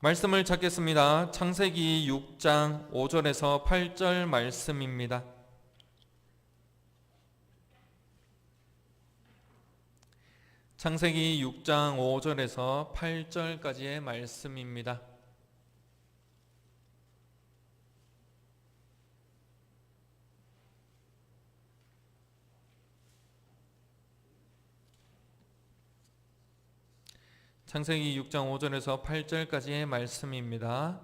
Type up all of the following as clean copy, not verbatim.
말씀을 찾겠습니다. 창세기 6장 5절에서 8절 말씀입니다. 창세기 6장 5절에서 8절까지의 말씀입니다. 창세기 6장 5절에서 8절까지의 말씀입니다.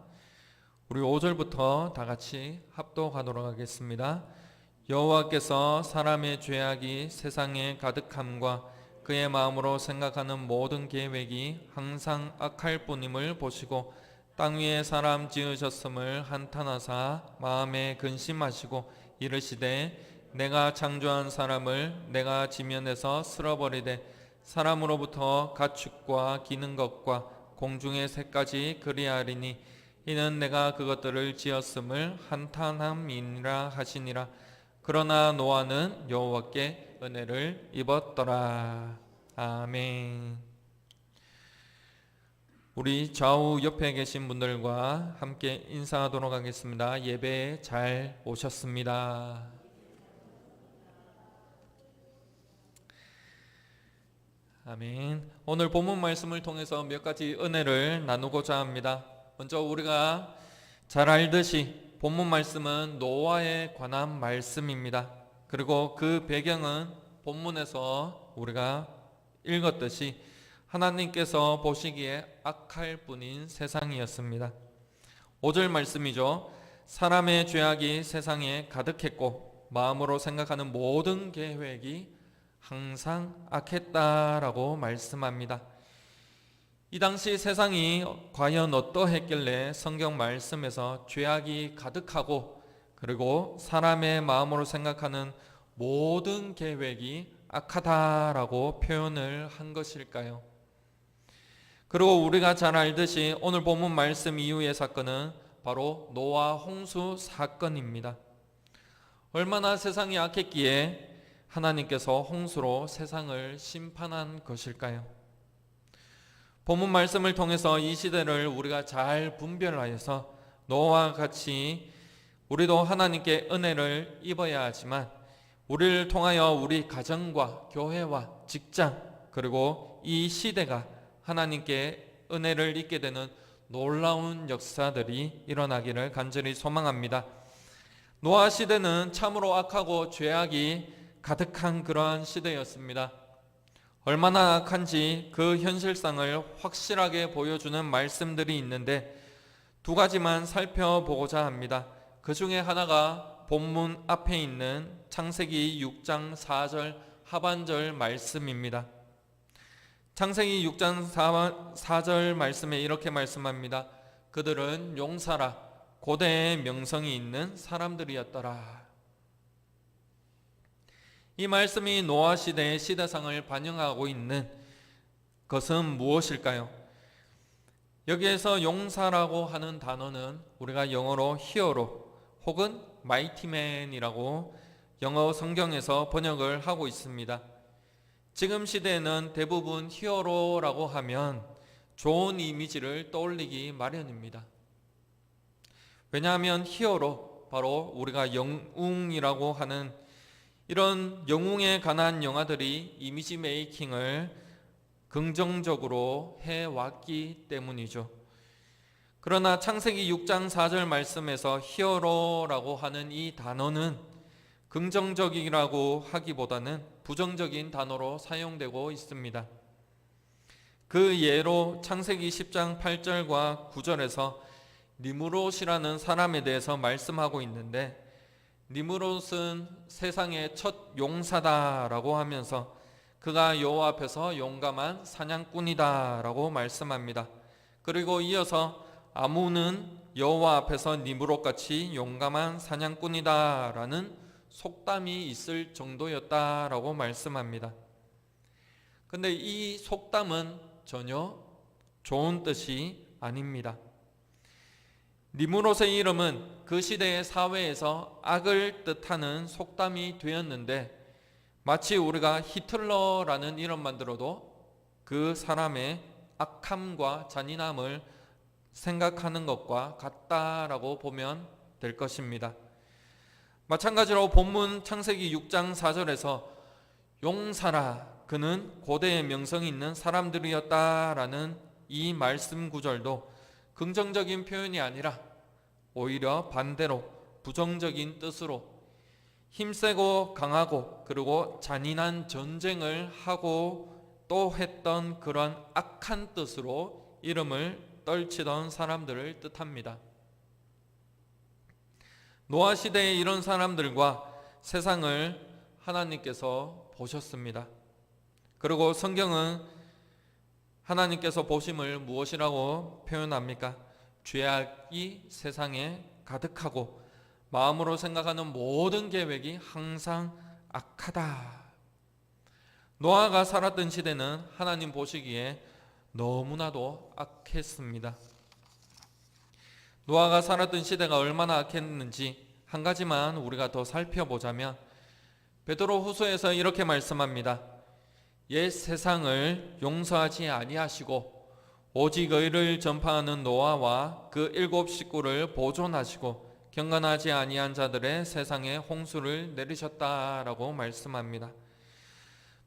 우리 5절부터 다 같이 합독하도록 하겠습니다. 여호와께서 사람의 죄악이 세상에 가득함과 그의 마음으로 생각하는 모든 계획이 항상 악할 뿐임을 보시고 땅 위에 사람 지으셨음을 한탄하사 마음에 근심하시고 이르시되 내가 창조한 사람을 내가 지면에서 쓸어버리되 사람으로부터 가축과 기는 것과 공중의 새까지 그리하리니 이는 내가 그것들을 지었음을 한탄함이니라 하시니라. 그러나 노아는 여호와께 은혜를 입었더라. 아멘. 우리 좌우 옆에 계신 분들과 함께 인사하도록 하겠습니다. 예배에 잘 오셨습니다. 아멘. 오늘 본문 말씀을 통해서 몇 가지 은혜를 나누고자 합니다. 먼저 우리가 잘 알듯이 본문 말씀은 노아에 관한 말씀입니다. 그리고 그 배경은 본문에서 우리가 읽었듯이 하나님께서 보시기에 악할 뿐인 세상이었습니다. 5절 말씀이죠. 사람의 죄악이 세상에 가득했고 마음으로 생각하는 모든 계획이 항상 악했다라고 말씀합니다. 이 당시 세상이 과연 어떠했길래 성경 말씀에서 죄악이 가득하고 그리고 사람의 마음으로 생각하는 모든 계획이 악하다라고 표현을 한 것일까요? 그리고 우리가 잘 알듯이 오늘 본문 말씀 이후의 사건은 바로 노아 홍수 사건입니다. 얼마나 세상이 악했기에 하나님께서 홍수로 세상을 심판한 것일까요? 본문 말씀을 통해서 이 시대를 우리가 잘 분별하여서 노아와 같이 우리도 하나님께 은혜를 입어야 하지만 우리를 통하여 우리 가정과 교회와 직장 그리고 이 시대가 하나님께 은혜를 입게 되는 놀라운 역사들이 일어나기를 간절히 소망합니다. 노아 시대는 참으로 악하고 죄악이 가득한 그러한 시대였습니다. 얼마나 악한지 그 현실상을 확실하게 보여주는 말씀들이 있는데 두 가지만 살펴보고자 합니다. 그 중에 하나가 본문 앞에 있는 창세기 6장 4절 하반절 말씀입니다. 창세기 6장 4절 말씀에 이렇게 말씀합니다. 그들은 용사라 고대의 명성이 있는 사람들이었더라. 이 말씀이 노아 시대의 시대상을 반영하고 있는 것은 무엇일까요? 여기에서 용사라고 하는 단어는 우리가 영어로 히어로 혹은 마이티맨이라고 영어 성경에서 번역을 하고 있습니다. 지금 시대에는 대부분 히어로라고 하면 좋은 이미지를 떠올리기 마련입니다. 왜냐하면 히어로, 바로 우리가 영웅이라고 하는 이런 영웅에 관한 영화들이 이미지 메이킹을 긍정적으로 해왔기 때문이죠. 그러나 창세기 6장 4절 말씀에서 히어로라고 하는 이 단어는 긍정적이라고 하기보다는 부정적인 단어로 사용되고 있습니다. 그 예로 창세기 10장 8절과 9절에서 니므롯이라는 사람에 대해서 말씀하고 있는데 니므롯은 세상의 첫 용사다라고 하면서 그가 여호와 앞에서 용감한 사냥꾼이다라고 말씀합니다. 그리고 이어서 아문은 여호와 앞에서 니므롯같이 용감한 사냥꾼이다라는 속담이 있을 정도였다라고 말씀합니다. 근데 이 속담은 전혀 좋은 뜻이 아닙니다. 니므롯의 이름은 그 시대의 사회에서 악을 뜻하는 속담이 되었는데 마치 우리가 히틀러라는 이름만 들어도 그 사람의 악함과 잔인함을 생각하는 것과 같다라고 보면 될 것입니다. 마찬가지로 본문 창세기 6장 4절에서 용사라 그는 고대의 명성이 있는 사람들이었다라는 이 말씀 구절도 긍정적인 표현이 아니라 오히려 반대로 부정적인 뜻으로 힘세고 강하고 그리고 잔인한 전쟁을 하고 또 했던 그런 악한 뜻으로 이름을 떨치던 사람들을 뜻합니다. 노아 시대의 이런 사람들과 세상을 하나님께서 보셨습니다. 그리고 성경은 하나님께서 보심을 무엇이라고 표현합니까? 죄악이 세상에 가득하고 마음으로 생각하는 모든 계획이 항상 악하다. 노아가 살았던 시대는 하나님 보시기에 너무나도 악했습니다. 노아가 살았던 시대가 얼마나 악했는지 한 가지만 우리가 더 살펴보자면 베드로 후서에서 이렇게 말씀합니다. 옛 세상을 용서하지 아니하시고 오직 의를 전파하는 노아와 그 7 식구를 보존하시고 경건하지 아니한 자들의 세상에 홍수를 내리셨다라고 말씀합니다.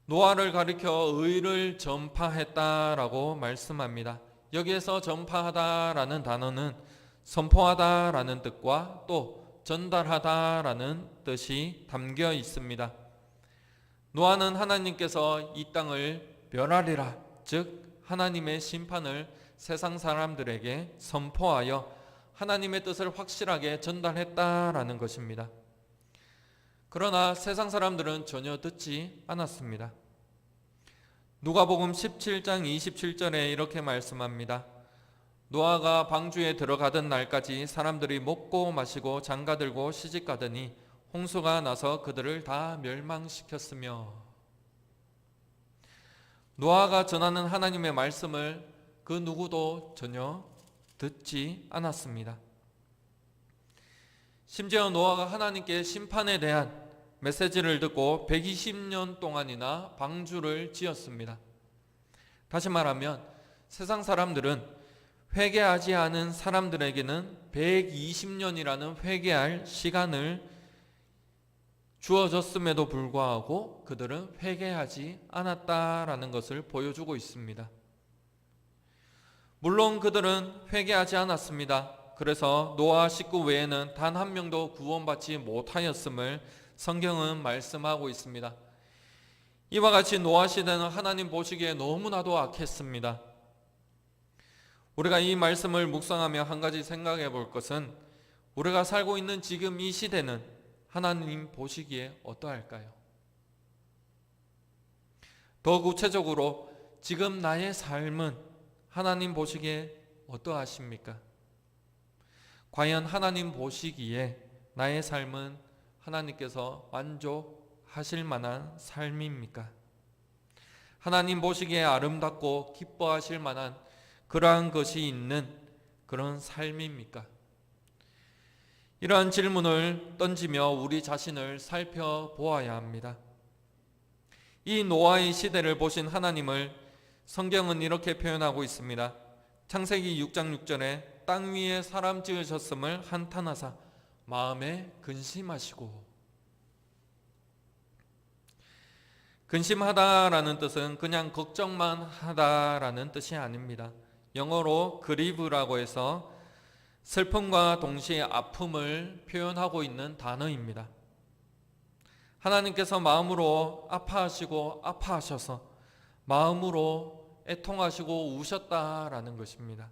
노아를 가리켜 의를 전파했다라고 말씀합니다. 여기에서 전파하다라는 단어는 선포하다라는 뜻과 또 전달하다라는 뜻이 담겨 있습니다. 노아는 하나님께서 이 땅을 멸하리라, 즉 하나님의 심판을 세상 사람들에게 선포하여 하나님의 뜻을 확실하게 전달했다라는 것입니다. 그러나 세상 사람들은 전혀 듣지 않았습니다. 누가복음 17장 27절에 이렇게 말씀합니다. 노아가 방주에 들어가던 날까지 사람들이 먹고 마시고 장가들고 시집가더니 홍수가 나서 그들을 다 멸망시켰으며, 노아가 전하는 하나님의 말씀을 그 누구도 전혀 듣지 않았습니다. 심지어 노아가 하나님께 심판에 대한 메시지를 듣고 120년 동안이나 방주를 지었습니다. 다시 말하면 세상 사람들은 회개하지 않은 사람들에게는 120년이라는 회개할 시간을 주어졌음에도 불구하고 그들은 회개하지 않았다라는 것을 보여주고 있습니다. 물론 그들은 회개하지 않았습니다. 그래서 노아 식구 외에는 단 한 명도 구원받지 못하였음을 성경은 말씀하고 있습니다. 이와 같이 노아 시대는 하나님 보시기에 너무나도 악했습니다. 우리가 이 말씀을 묵상하며 한 가지 생각해 볼 것은, 우리가 살고 있는 지금 이 시대는 하나님 보시기에 어떠할까요? 더 구체적으로 지금 나의 삶은 하나님 보시기에 어떠하십니까? 과연 하나님 보시기에 나의 삶은 하나님께서 만족하실 만한 삶입니까? 하나님 보시기에 아름답고 기뻐하실 만한 그러한 것이 있는 그런 삶입니까? 이러한 질문을 던지며 우리 자신을 살펴보아야 합니다. 이 노아의 시대를 보신 하나님을 성경은 이렇게 표현하고 있습니다. 창세기 6장 6절에 땅 위에 사람 지으셨음을 한탄하사 마음에 근심하시고, 근심하다라는 뜻은 그냥 걱정만 하다라는 뜻이 아닙니다. 영어로 grieve라고 해서 슬픔과 동시에 아픔을 표현하고 있는 단어입니다. 하나님께서 마음으로 아파하시고 아파하셔서 마음으로 애통하시고 우셨다라는 것입니다.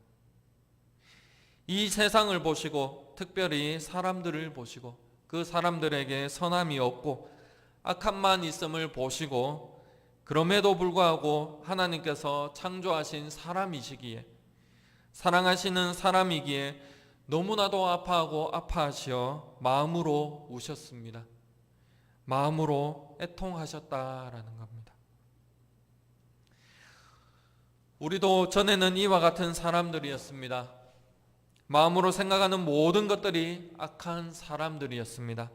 이 세상을 보시고 특별히 사람들을 보시고 그 사람들에게 선함이 없고 악함만 있음을 보시고, 그럼에도 불구하고 하나님께서 창조하신 사람이시기에, 사랑하시는 사람이기에 너무나도 아파하고 아파하시어 마음으로 우셨습니다. 마음으로 애통하셨다라는 겁니다. 우리도 전에는 이와 같은 사람들이었습니다. 마음으로 생각하는 모든 것들이 악한 사람들이었습니다.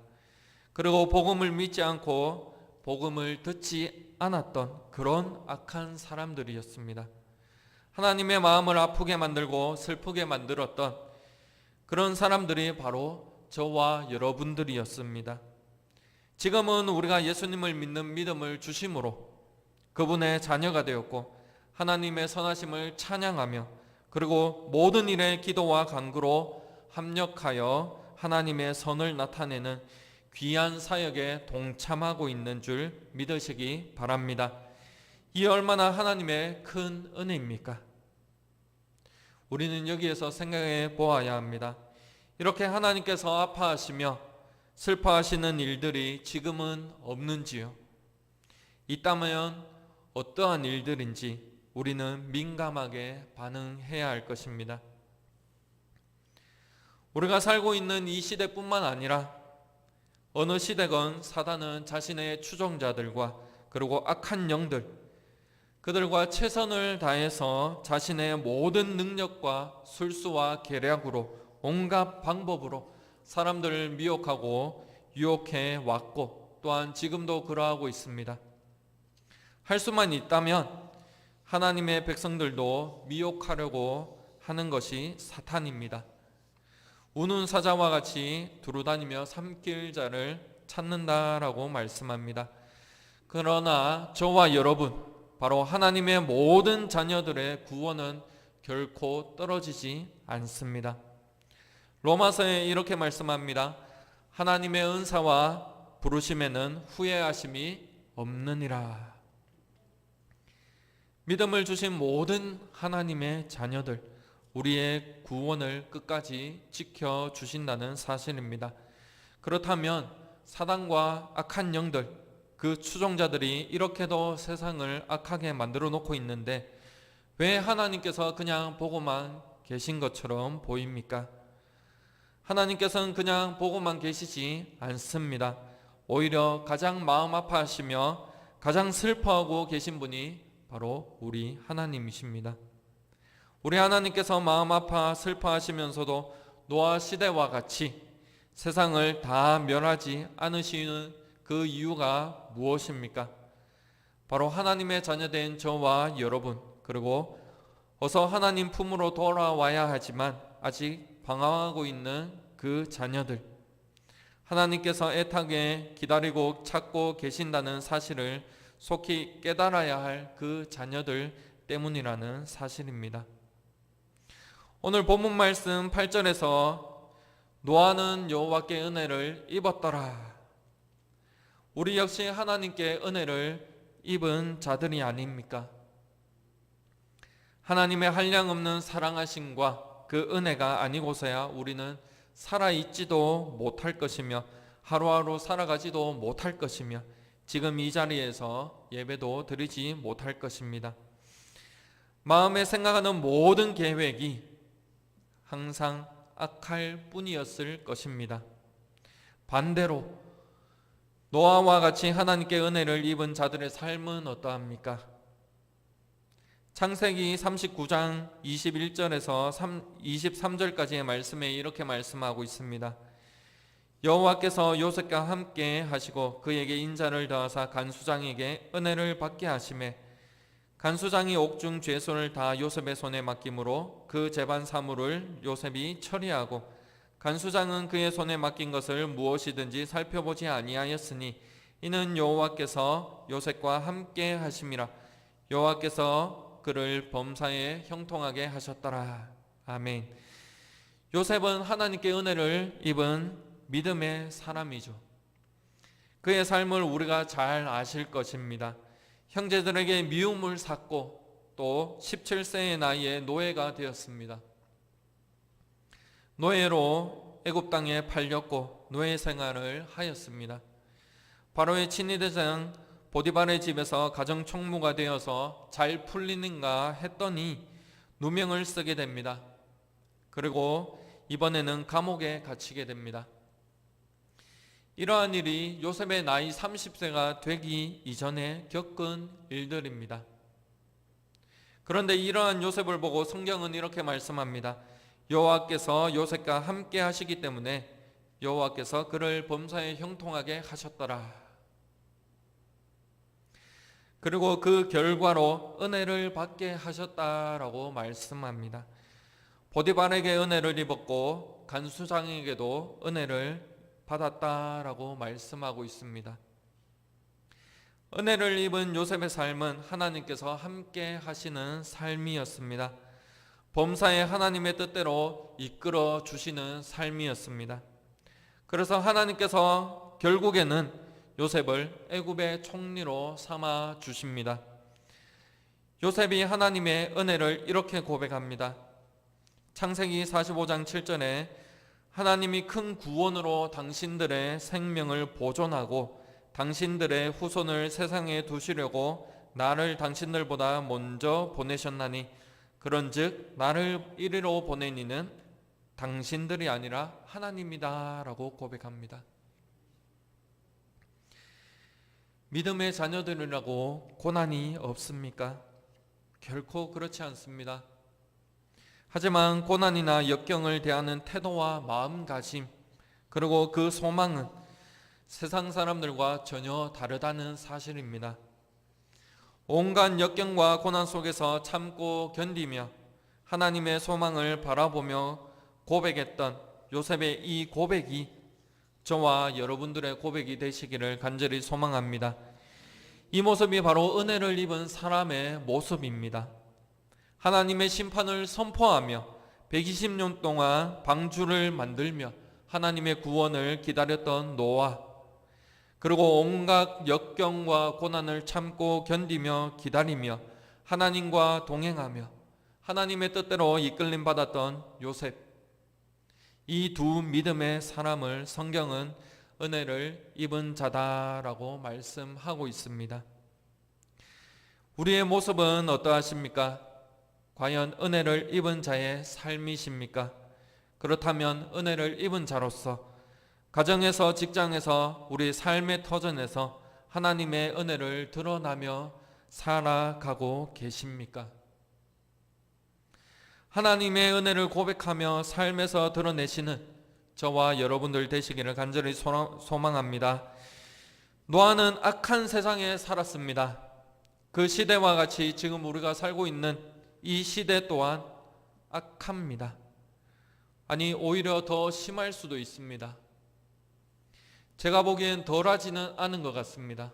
그리고 복음을 믿지 않고 복음을 듣지 않았던 그런 악한 사람들이었습니다. 하나님의 마음을 아프게 만들고 슬프게 만들었던 그런 사람들이 바로 저와 여러분들이었습니다. 지금은 우리가 예수님을 믿는 믿음을 주심으로 그분의 자녀가 되었고 하나님의 선하심을 찬양하며 그리고 모든 일에 기도와 간구로 합력하여 하나님의 선을 나타내는 귀한 사역에 동참하고 있는 줄 믿으시기 바랍니다. 이 얼마나 하나님의 큰 은혜입니까? 우리는 여기에서 생각해 보아야 합니다. 이렇게 하나님께서 아파하시며 슬퍼하시는 일들이 지금은 없는지요? 있다면 어떠한 일들인지 우리는 민감하게 반응해야 할 것입니다. 우리가 살고 있는 이 시대뿐만 아니라 어느 시대건 사단은 자신의 추종자들과 그리고 악한 영들, 그들과 최선을 다해서 자신의 모든 능력과 술수와 계략으로 온갖 방법으로 사람들을 미혹하고 유혹해 왔고 또한 지금도 그러하고 있습니다. 할 수만 있다면 하나님의 백성들도 미혹하려고 하는 것이 사탄입니다. 우는 사자와 같이 두루다니며 삼킬자를 찾는다라고 말씀합니다. 그러나 저와 여러분, 바로 하나님의 모든 자녀들의 구원은 결코 떨어지지 않습니다. 로마서에 이렇게 말씀합니다. 하나님의 은사와 부르심에는 후회하심이 없느니라. 믿음을 주신 모든 하나님의 자녀들, 우리의 구원을 끝까지 지켜주신다는 사실입니다. 그렇다면 사단과 악한 영들, 그 추종자들이 이렇게도 세상을 악하게 만들어 놓고 있는데 왜 하나님께서 그냥 보고만 계신 것처럼 보입니까? 하나님께서는 그냥 보고만 계시지 않습니다. 오히려 가장 마음 아파하시며 가장 슬퍼하고 계신 분이 바로 우리 하나님이십니다. 우리 하나님께서 마음 아파 슬퍼하시면서도 노아 시대와 같이 세상을 다 멸하지 않으시는 그 이유가 무엇입니까? 바로 하나님의 자녀된 저와 여러분, 그리고 어서 하나님 품으로 돌아와야 하지만 아직 방황하고 있는 그 자녀들, 하나님께서 애타게 기다리고 찾고 계신다는 사실을 속히 깨달아야 할 그 자녀들 때문이라는 사실입니다. 오늘 본문 말씀 8절에서 노아는 여호와께 은혜를 입었더라. 우리 역시 하나님께 은혜를 입은 자들이 아닙니까? 하나님의 한량없는 사랑하심과 그 은혜가 아니고서야 우리는 살아있지도 못할 것이며 하루하루 살아가지도 못할 것이며 지금 이 자리에서 예배도 드리지 못할 것입니다. 마음에 생각하는 모든 계획이 항상 악할 뿐이었을 것입니다. 반대로 노아와 같이 하나님께 은혜를 입은 자들의 삶은 어떠합니까? 창세기 39장 21절에서 23절까지의 말씀에 이렇게 말씀하고 있습니다. 여호와께서 요셉과 함께 하시고 그에게 인자를 더하사 간수장에게 은혜를 받게 하시매 간수장이 옥중 죄손을 다 요셉의 손에 맡김으로 그 재반 사물을 요셉이 처리하고 간수장은 그의 손에 맡긴 것을 무엇이든지 살펴보지 아니하였으니 이는 여호와께서 요셉과 함께 하심이라. 여호와께서 그를 범사에 형통하게 하셨더라. 아멘. 요셉은 하나님께 은혜를 입은 믿음의 사람이죠. 그의 삶을 우리가 잘 아실 것입니다. 형제들에게 미움을 샀고 또 17세의 나이에 노예가 되었습니다. 노예로 애굽 땅에 팔렸고 노예 생활을 하였습니다. 바로의 친위대장 보디발의 집에서 가정 총무가 되어서 잘 풀리는가 했더니 누명을 쓰게 됩니다. 그리고 이번에는 감옥에 갇히게 됩니다. 이러한 일이 요셉의 나이 30세가 되기 이전에 겪은 일들입니다. 그런데 이러한 요셉을 보고 성경은 이렇게 말씀합니다. 여호와께서 요셉과 함께 하시기 때문에 여호와께서 그를 범사에 형통하게 하셨더라. 그리고 그 결과로 은혜를 받게 하셨다라고 말씀합니다. 보디발에게 은혜를 입었고 간수장에게도 은혜를 받았다라고 말씀하고 있습니다. 은혜를 입은 요셉의 삶은 하나님께서 함께 하시는 삶이었습니다. 범사에 하나님의 뜻대로 이끌어 주시는 삶이었습니다. 그래서 하나님께서 결국에는 요셉을 애굽의 총리로 삼아 주십니다. 요셉이 하나님의 은혜를 이렇게 고백합니다. 창세기 45장 7절에 하나님이 큰 구원으로 당신들의 생명을 보존하고 당신들의 후손을 세상에 두시려고 나를 당신들보다 먼저 보내셨나니 그런즉 나를 이리로 보낸 이는 당신들이 아니라 하나님이다 라고 고백합니다. 믿음의 자녀들이라고 고난이 없습니까? 결코 그렇지 않습니다. 하지만 고난이나 역경을 대하는 태도와 마음가짐, 그리고 그 소망은 세상 사람들과 전혀 다르다는 사실입니다. 온갖 역경과 고난 속에서 참고 견디며 하나님의 소망을 바라보며 고백했던 요셉의 이 고백이 저와 여러분들의 고백이 되시기를 간절히 소망합니다. 이 모습이 바로 은혜를 입은 사람의 모습입니다. 하나님의 심판을 선포하며 120년 동안 방주를 만들며 하나님의 구원을 기다렸던 노아, 그리고 온갖 역경과 고난을 참고 견디며 기다리며 하나님과 동행하며 하나님의 뜻대로 이끌림 받았던 요셉, 이 두 믿음의 사람을 성경은 은혜를 입은 자다라고 말씀하고 있습니다. 우리의 모습은 어떠하십니까? 과연 은혜를 입은 자의 삶이십니까? 그렇다면 은혜를 입은 자로서 가정에서, 직장에서, 우리 삶의 터전에서 하나님의 은혜를 드러나며 살아가고 계십니까? 하나님의 은혜를 고백하며 삶에서 드러내시는 저와 여러분들 되시기를 간절히 소망합니다. 노아는 악한 세상에 살았습니다. 그 시대와 같이 지금 우리가 살고 있는 이 시대 또한 악합니다. 아니, 오히려 더 심할 수도 있습니다. 제가 보기엔 덜하지는 않은 것 같습니다.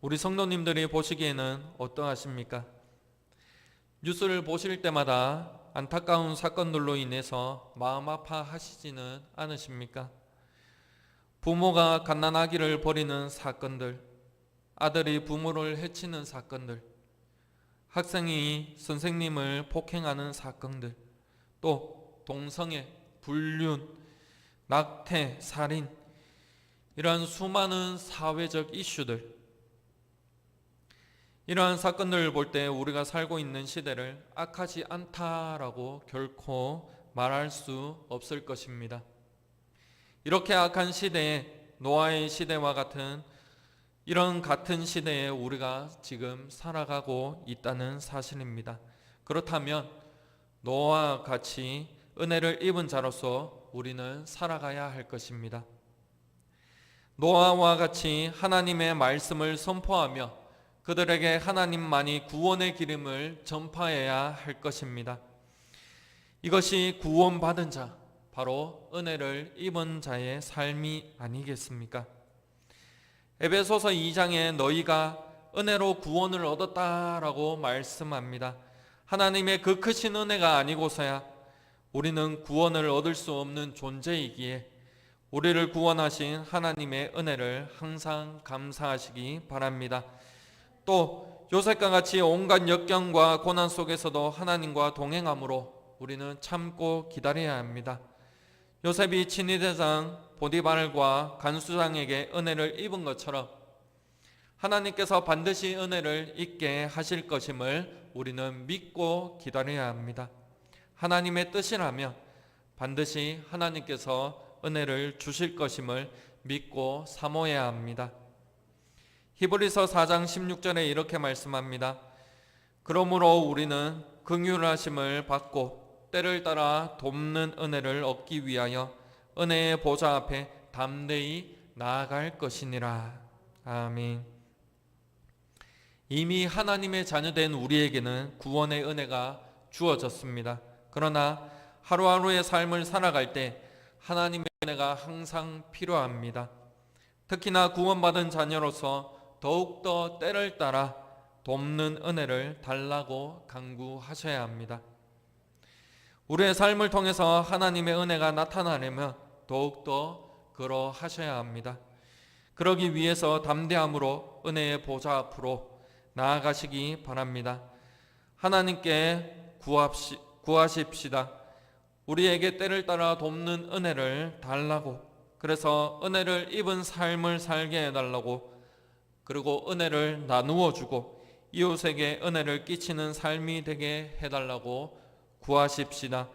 우리 성도님들이 보시기에는 어떠하십니까? 뉴스를 보실 때마다 안타까운 사건들로 인해서 마음 아파하시지는 않으십니까? 부모가 갓난아기를 버리는 사건들, 아들이 부모를 해치는 사건들, 학생이 선생님을 폭행하는 사건들, 또 동성애, 불륜, 낙태, 살인, 이러한 수많은 사회적 이슈들, 이러한 사건들을 볼 때 우리가 살고 있는 시대를 악하지 않다라고 결코 말할 수 없을 것입니다. 이렇게 악한 시대에, 노아의 시대와 같은 이런 같은 시대에 우리가 지금 살아가고 있다는 사실입니다. 그렇다면 노아와 같이 은혜를 입은 자로서 우리는 살아가야 할 것입니다. 노아와 같이 하나님의 말씀을 선포하며 그들에게 하나님만이 구원의 기름을 전파해야 할 것입니다. 이것이 구원받은 자, 바로 은혜를 입은 자의 삶이 아니겠습니까? 에베소서 2장에 너희가 은혜로 구원을 얻었다라고 말씀합니다. 하나님의 그 크신 은혜가 아니고서야 우리는 구원을 얻을 수 없는 존재이기에 우리를 구원하신 하나님의 은혜를 항상 감사하시기 바랍니다. 또 요셉과 같이 온갖 역경과 고난 속에서도 하나님과 동행함으로 우리는 참고 기다려야 합니다. 요셉이 친위대장 보디발과 간수장에게 은혜를 입은 것처럼 하나님께서 반드시 은혜를 입게 하실 것임을 우리는 믿고 기다려야 합니다. 하나님의 뜻이라면 반드시 하나님께서 은혜를 주실 것임을 믿고 사모해야 합니다. 히브리서 4장 16절에 이렇게 말씀합니다. 그러므로 우리는 긍휼하심을 받고 때를 따라 돕는 은혜를 얻기 위하여 은혜의 보좌 앞에 담대히 나아갈 것이니라. 아멘. 이미 하나님의 자녀된 우리에게는 구원의 은혜가 주어졌습니다. 그러나 하루하루의 삶을 살아갈 때 하나님의 은혜가 항상 필요합니다. 특히나 구원받은 자녀로서 더욱더 때를 따라 돕는 은혜를 달라고 간구하셔야 합니다. 우리의 삶을 통해서 하나님의 은혜가 나타나려면 더욱더 그러하셔야 합니다. 그러기 위해서 담대함으로 은혜의 보좌 앞으로 나아가시기 바랍니다. 하나님께 구하십시다. 우리에게 때를 따라 돕는 은혜를 달라고, 그래서 은혜를 입은 삶을 살게 해달라고, 그리고 은혜를 나누어 주고 이웃에게 은혜를 끼치는 삶이 되게 해달라고 구하십시다.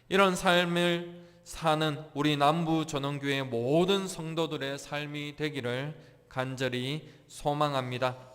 이런 삶을 사는 우리 남부전원교회 모든 성도들의 삶이 되기를 간절히 소망합니다.